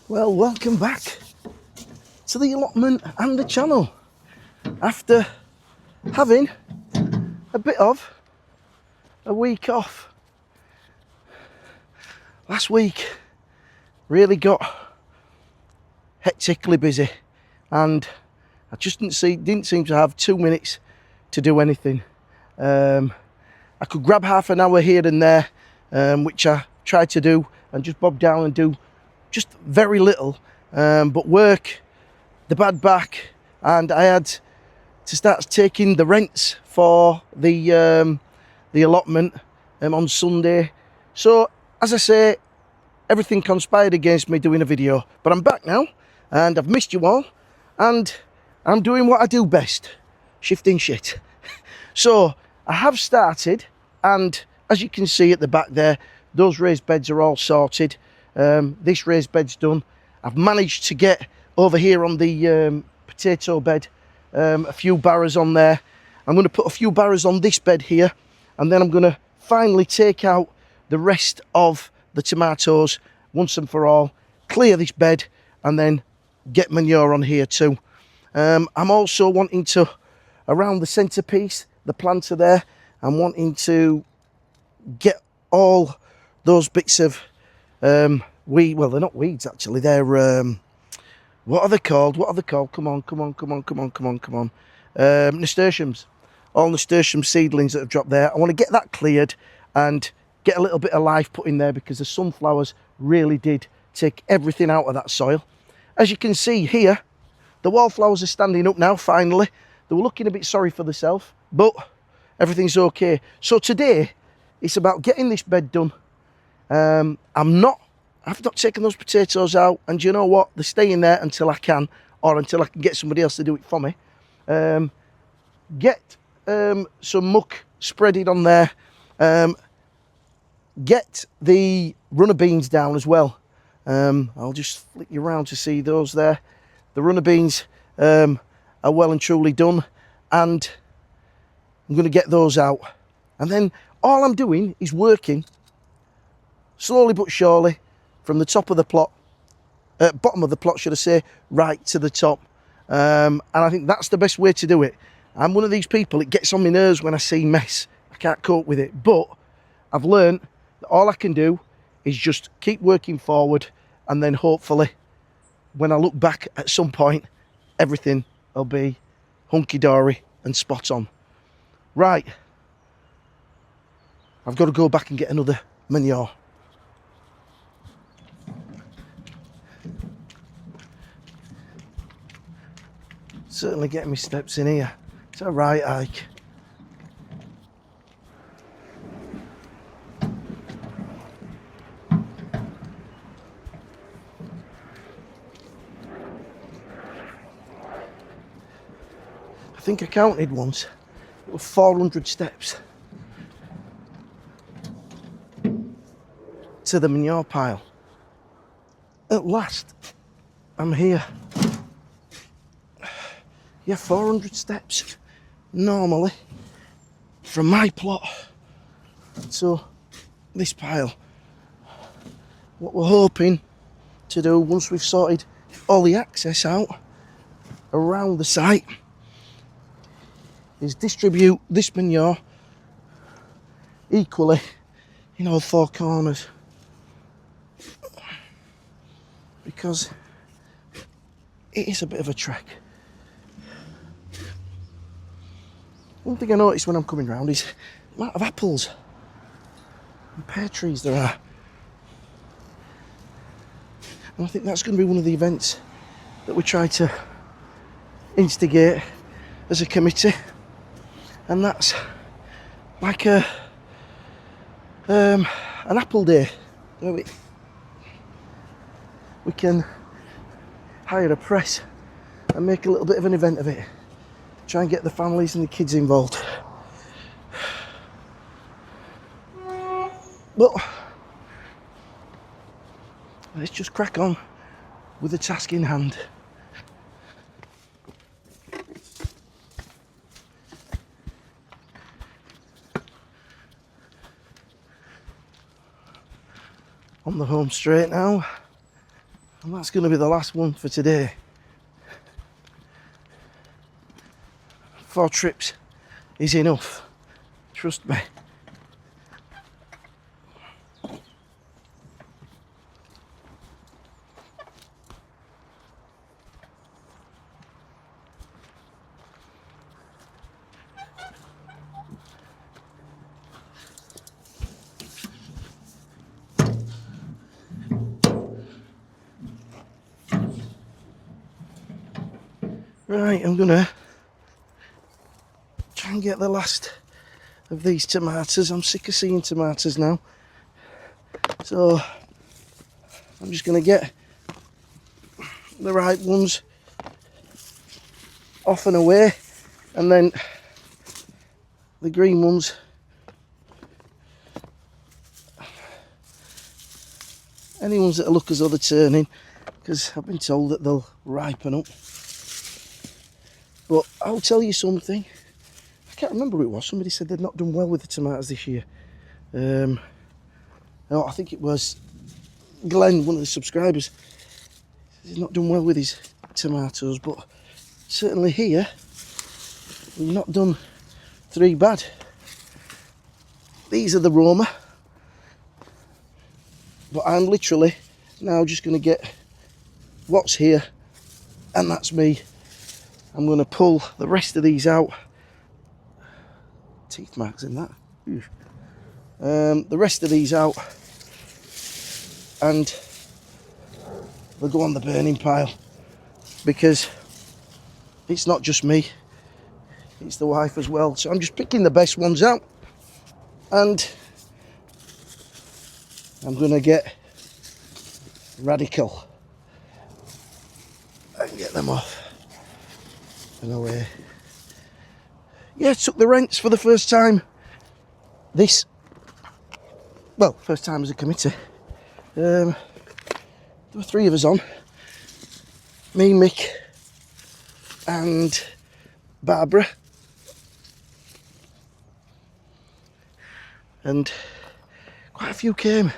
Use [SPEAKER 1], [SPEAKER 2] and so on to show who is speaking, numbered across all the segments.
[SPEAKER 1] Well, welcome back to the allotment and the channel. After having a bit of a week off. Last week really got hectically busy and I just didn't seem to have 2 minutes to do anything. I could grab half an hour here and there, which I tried to do and just bob down and do just very little, but work, the bad back, and I had to start taking the rents for the allotment on Sunday. So as I say, everything conspired against me doing a video, but I'm back now and I've missed you all and I'm doing what I do best, shifting shit. So I have started, and as you can see at the back there, those raised beds are all sorted. This raised bed's done. I've managed to get over here on the potato bed a few barrows on there. I'm going to put a few barrows on this bed here, and then I'm going to finally take out the rest of the tomatoes once and for all, clear this bed, and then get manure on here too. I'm also wanting to, around the centrepiece, the planter there, I'm wanting to get all those bits of well, they're not weeds actually, they're what are they called? Come on. Nasturtiums. All nasturtium seedlings that have dropped there. I want to get that cleared and get a little bit of life put in there, because the sunflowers really did take everything out of that soil. As you can see here, the wallflowers are standing up now, finally. They were looking a bit sorry for themselves, but everything's okay. So today, it's about getting this bed done. I've not taken those potatoes out, and you know what? They're staying there until I can, or until I can get somebody else to do it for me. Get some muck spreaded on there. Get the runner beans down as well. I'll just flick you around to see those there. The runner beans are well and truly done, and I'm going to get those out. And then all I'm doing is working slowly but surely from the top of the plot, bottom of the plot, should I say, right to the top. And I think that's the best way to do it. I'm one of these people, it gets on my nerves when I see mess. I can't cope with it. But I've learned that all I can do is just keep working forward, and then hopefully when I look back at some point, everything will be hunky-dory and spot on. Right. I've got to go back and get another manure. Certainly getting my steps in here. It's a right hike. I think I counted once. It was 400 steps to the manure pile. At last, I'm here. Yeah, 400 steps normally from my plot to this pile. What we're hoping to do, once we've sorted all the access out around the site, is distribute this manure equally in all four corners, because it is a bit of a trek. One thing I noticed when I'm coming round is the amount of apples and pear trees there are. And I think that's going to be one of the events that we try to instigate as a committee. And that's like an apple day. We can hire a press and make a little bit of an event of it. Try and get the families and the kids involved. But let's just crack on with the task in hand. On the home straight now. And that's going to be the last one for today. 4 trips is enough, trust me. Right, I'm gonna try and get the last of these tomatoes. I'm sick of seeing tomatoes now. So I'm just gonna get the ripe ones off and away, and then the green ones any ones that look as though they're turning, because I've been told that they'll ripen up. But I'll tell you something, I can't remember who it was, somebody said they'd not done well with the tomatoes this year. No, I think it was Glenn, one of the subscribers. He's not done well with his tomatoes, but certainly here we've not done 3 bad. These are the Roma, but I'm literally now just going to get what's here, and that's me. I'm going to pull the rest of these out. Teeth marks in that. The rest of these out, and they'll go on the burning pile, because it's not just me, it's the wife as well. So I'm just picking the best ones out, and I'm going to get radical and get them off and away. Yeah, took the rents for the first time. First time as a committee. There were 3 of us on. Me, Mick and Barbara. And quite a few came.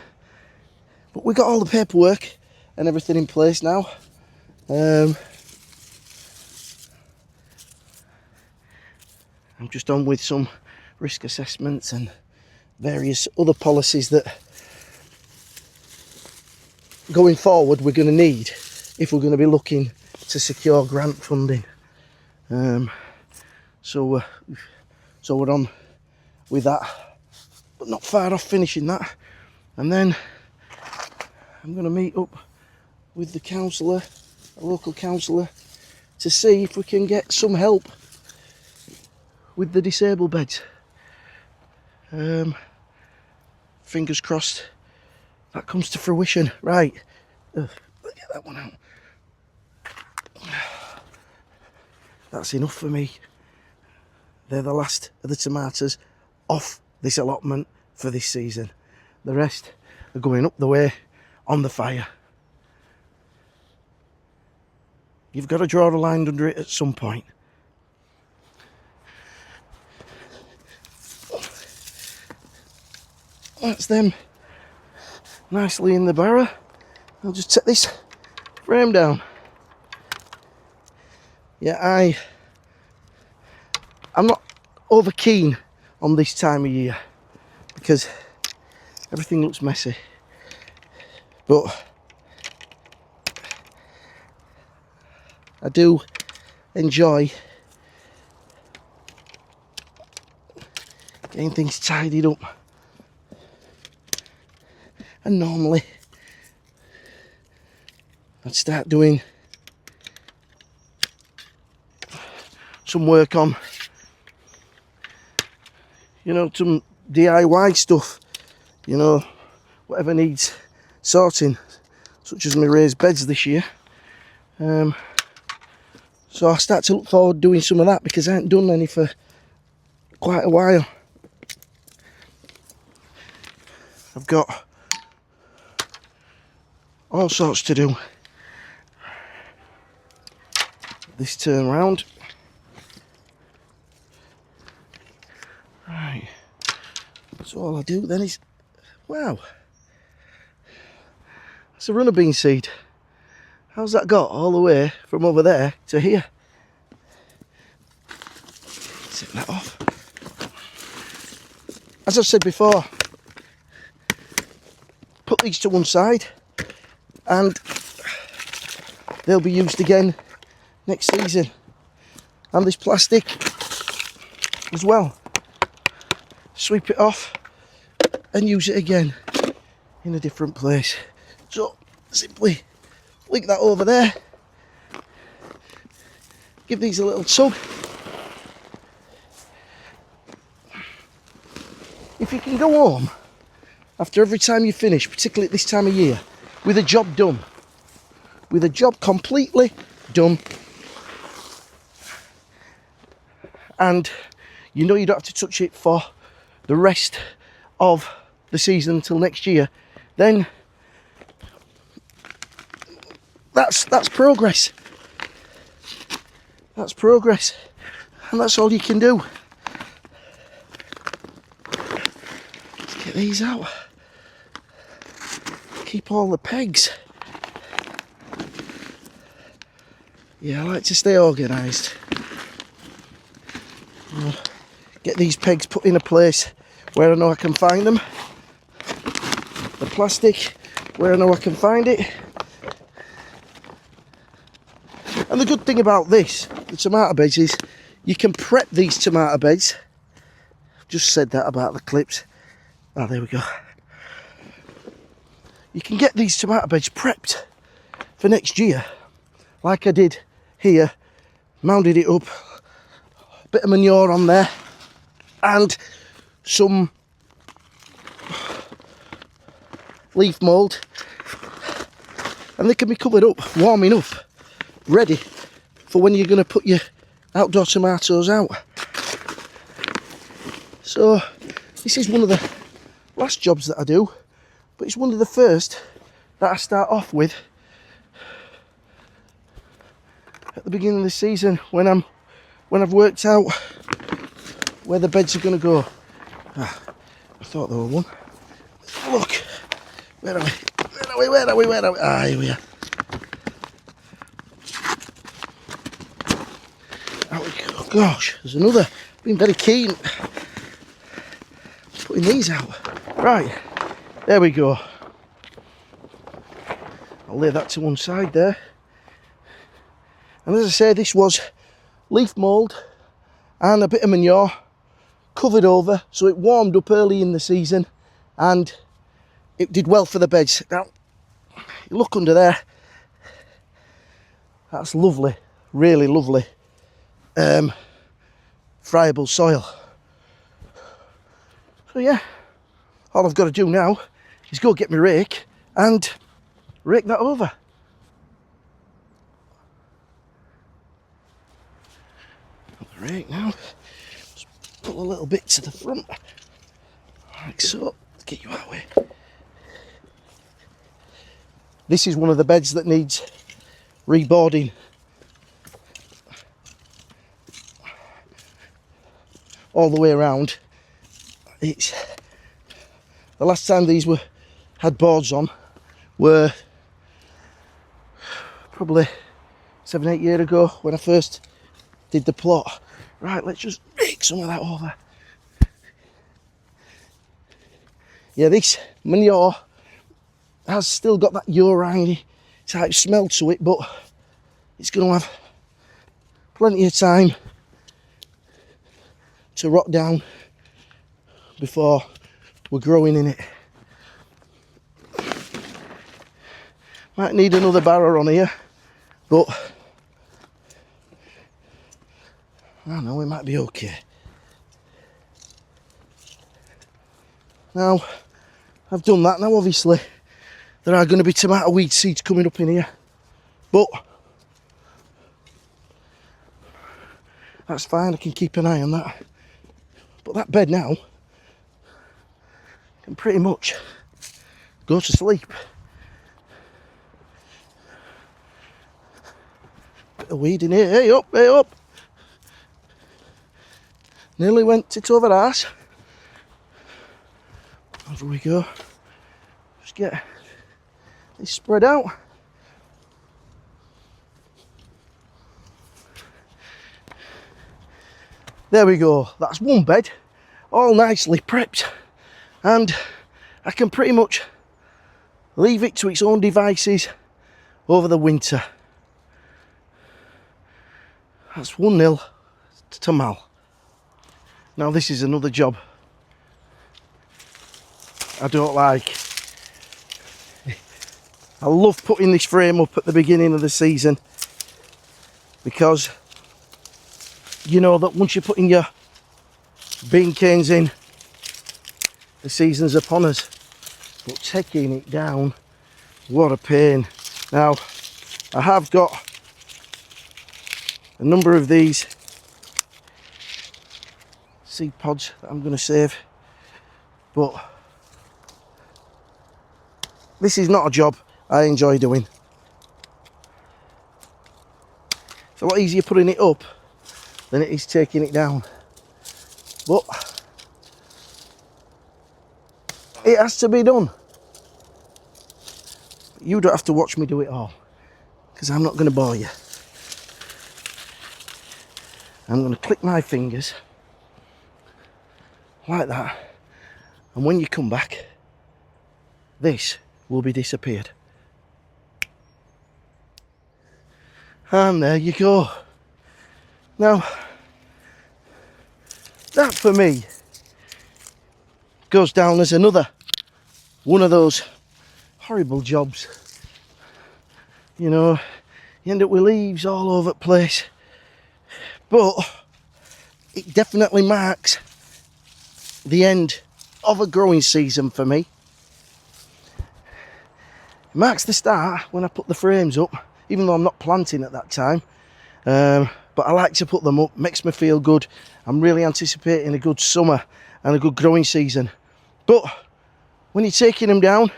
[SPEAKER 1] But we got all the paperwork and everything in place now. I'm just on with some risk assessments and various other policies that going forward we're going to need if we're going to be looking to secure grant funding. So we're on with that, but not far off finishing that. And then I'm going to meet up with the councillor, a local councillor, to see if we can get some help with the disabled beds. Fingers crossed that comes to fruition. Right, let's get that one out. That's enough for me. They're the last of the tomatoes off this allotment for this season. The rest are going up the way on the fire. You've got to draw a line under it at some point. That's them nicely in the barrow. I'll just take this frame down. Yeah, I'm not over keen on this time of year because everything looks messy, but I do enjoy getting things tidied up. And normally I'd start doing some work on, some DIY stuff, whatever needs sorting, such as my raised beds this year. So I start to look forward to doing some of that because I haven't done any for quite a while. I've got all sorts to do this turn round. Right, so all I do then is, wow, it's a runner bean seed. How's that got all the way from over there to here? Take that off. As I've said before, put these to one side and they'll be used again next season. And this plastic as well. Sweep it off and use it again in a different place. So simply flick that over there, give these a little tug. If you can go home after every time you finish, particularly at this time of year, with a job done, with a job completely done, and you know you don't have to touch it for the rest of the season until next year, then that's progress. That's progress, and that's all you can do. Let's get these out. Keep all the pegs. Yeah, I like to stay organised. Get these pegs put in a place where I know I can find them. The plastic where I know I can find it. And the good thing about this, the tomato beds, is you can prep these tomato beds. I've just said that about the clips. Ah, there we go. You can get these tomato beds prepped for next year, like I did here. Mounded it up, a bit of manure on there, and some leaf mould, and they can be covered up, warm enough, ready for when you're going to put your outdoor tomatoes out. So this is one of the last jobs that I do, but it's one of the first that I start off with at the beginning of the season when I've worked out where the beds are going to go. Ah, I thought there were one. Look, where are we? Where are we? Ah, here we are. Out we go. Gosh, there's another. Been very keen putting these out. Right, there we go. I'll lay that to one side there. And as I say, this was leaf mould and a bit of manure covered over, so it warmed up early in the season and it did well for the beds. Now, you look under there, that's lovely, really lovely friable soil. So yeah, all I've got to do now is go get my rake and rake that over. Rake now, just pull a little bit to the front, like so, let's get you out of the way. This is one of the beds that needs reboarding. All the way around. It's the last time these had boards on were probably 7-8 years ago when I first did the plot. Right, let's just rake some of that over. Yeah, this manure has still got that urine type smell to it, but it's going to have plenty of time to rot down before we're growing in it. Might need another barrow on here, but I don't know, we might be okay. Now, I've done that. Now, obviously, there are going to be tomato weed seeds coming up in here, but that's fine. I can keep an eye on that. But that bed now can pretty much go to sleep. Bit of weed in here. Hey up, hey up. Nearly went it over arse. Over we go. Just get this spread out. there we go. That's one bed, all nicely prepped, and I can pretty much leave it to its own devices over the winter. That's 1-0 to Mal. Now this is another job I don't like. I love putting this frame up at the beginning of the season, because you know that once you're putting your bean canes in, the season's upon us. But taking it down, what a pain. Now, I have got a number of these seed pods that I'm going to save, but this is not a job I enjoy doing. It's a lot easier putting it up than it is taking it down, but it has to be done. You don't have to watch me do it all, because I'm not going to bore you. I'm going to click my fingers like that, and when you come back, this will be disappeared. And there you go. Now, that for me goes down as another one of those horrible jobs. You know, you end up with leaves all over the place, but it definitely marks the end of a growing season for me. It marks the start when I put the frames up, even though I'm not planting at that time. But I like to put them up, makes me feel good. I'm really anticipating a good summer and a good growing season. But when you're taking them down,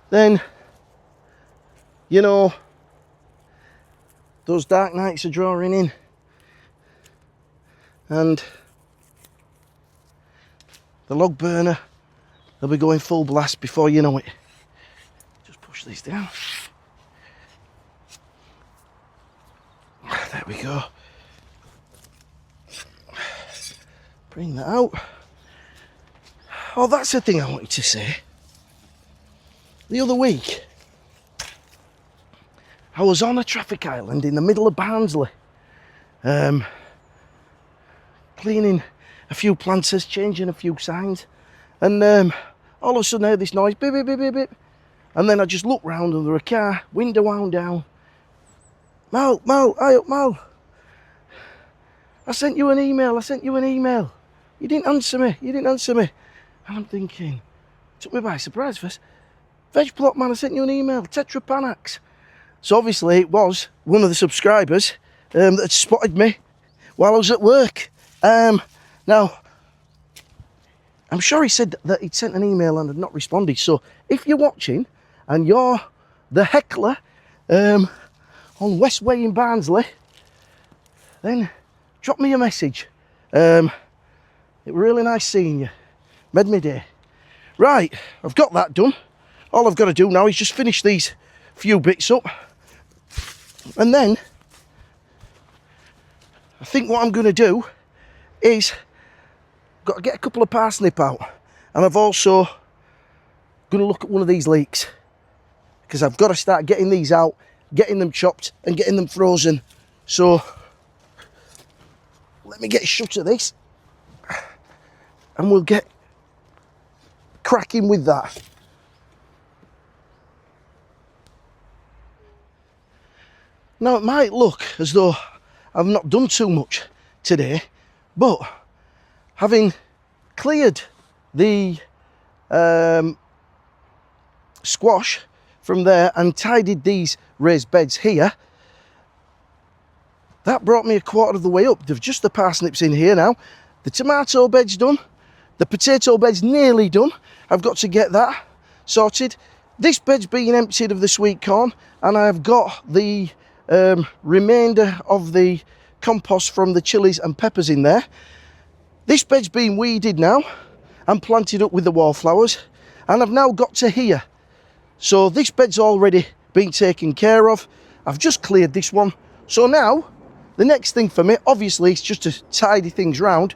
[SPEAKER 1] then, you know, those dark nights are drawing in, and the log burner will be going full blast before you know it. Just push these down. There we go. Bring that out. Oh, that's the thing I wanted to say. The other week, I was on a traffic island in the middle of Barnsley, cleaning a few planters, changing a few signs, and all of a sudden I heard this noise, beep, beep, beep, beep, beep. And then I just looked round and there was a car, window wound down. Mal, aye up, Mal. I sent you an email. You didn't answer me. And I'm thinking, took me by surprise first. Veg plot man, I sent you an email, Tetra Panax. So obviously it was one of the subscribers that had spotted me while I was at work. Now, I'm sure he said that he'd sent an email and had not responded. So if you're watching and you're the heckler on Westway in Barnsley, then drop me a message. It was really nice seeing you. Made me day. Right, I've got that done. All I've got to do now is just finish these few bits up. And then, I think what I'm going to do is, got to get a couple of parsnip out. And I've also going to look at one of these leeks, because I've got to start getting these out, getting them chopped and getting them frozen. So, let me get shut of this, and we'll get cracking with that. Now it might look as though I've not done too much today, but having cleared the squash from there and tidied these raised beds here, that brought me a quarter of the way up. There's just the parsnips in here now. The tomato bed's done. The potato bed's nearly done. I've got to get that sorted. This bed's being emptied of the sweet corn, and I've got the remainder of the compost from the chilies and peppers in there. This bed's been weeded now and planted up with the wallflowers, and I've now got to here. So this bed's already been taken care of. I've just cleared this one. So now the next thing for me, obviously, is just to tidy things round.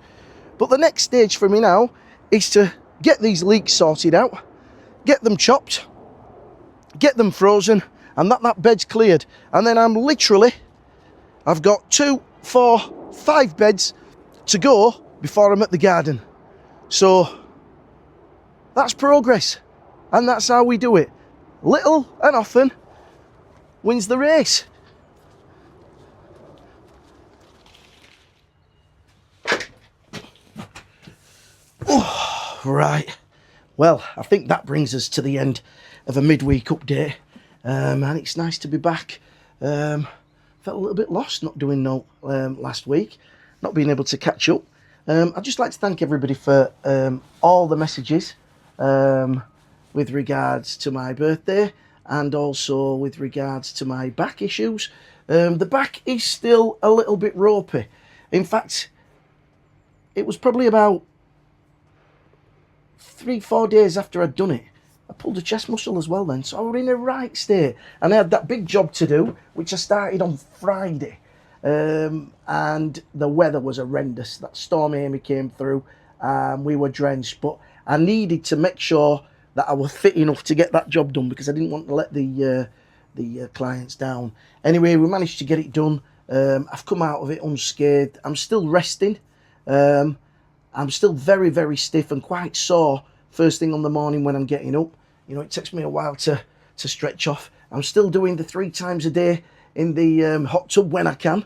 [SPEAKER 1] But the next stage for me now is to get these leeks sorted out, get them chopped, get them frozen, and that bed's cleared. And then I've got 2, 4, 5 beds to go before I'm at the garden. So that's progress, and that's how we do it. Little and often wins the race. Oh, right. Well, I think that brings us to the end of a midweek update, and it's nice to be back. Felt a little bit lost not doing no last week, not being able to catch up. I'd just like to thank everybody for all the messages with regards to my birthday and also with regards to my back issues. The back is still a little bit ropey. In fact, it was probably about 3-4 days after I'd done it, I pulled a chest muscle as well then, so I was in a right state. And I had that big job to do, which I started on Friday. And the weather was horrendous. That storm Amy came through, we were drenched, but I needed to make sure that I was fit enough to get that job done, because I didn't want to let the clients down. Anyway, we managed to get it done. I've come out of it unscathed. I'm still resting. I'm still very, very stiff and quite sore first thing on the morning when I'm getting up. You know, it takes me a while to stretch off. I'm still doing the 3 times a day in the hot tub when I can.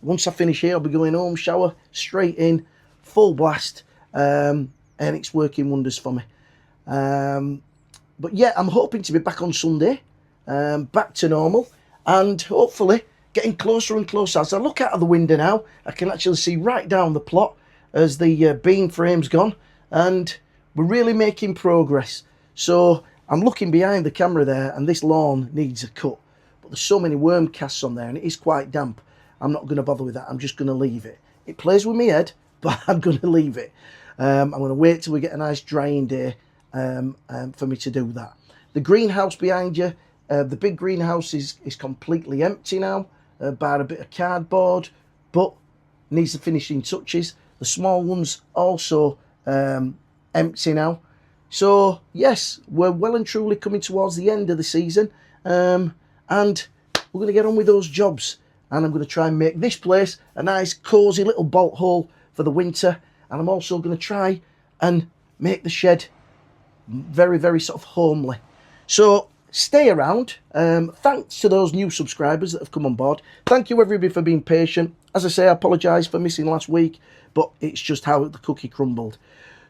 [SPEAKER 1] Once I finish here, I'll be going home, shower, straight in, full blast, and it's working wonders for me. But yeah, I'm hoping to be back on Sunday, back to normal, and hopefully getting closer and closer. As I look out of the window now, I can actually see right down the plot as the beam frame's gone, and we're really making progress. So I'm looking behind the camera there, and this lawn needs a cut. But there's so many worm casts on there, and it is quite damp. I'm not going to bother with that. I'm just going to leave it. It plays with my head, but I'm going to leave it. I'm going to wait till we get a nice drying day for me to do that. The greenhouse behind you, the big greenhouse is completely empty now, bar a bit of cardboard, but needs the finishing touches. The small one's also empty now. So yes, we're well and truly coming towards the end of the season, and we're going to get on with those jobs, and I'm going to try and make this place a nice cosy little bolt hole for the winter, and I'm also going to try and make the shed very, very sort of homely. So stay around. Thanks to those new subscribers that have come on board. Thank you everybody for being patient. As I say, I apologise for missing last week, but it's just how the cookie crumbled.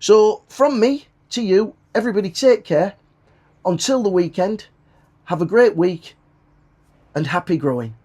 [SPEAKER 1] So from me to you, everybody take care. Until the weekend, have a great week and happy growing.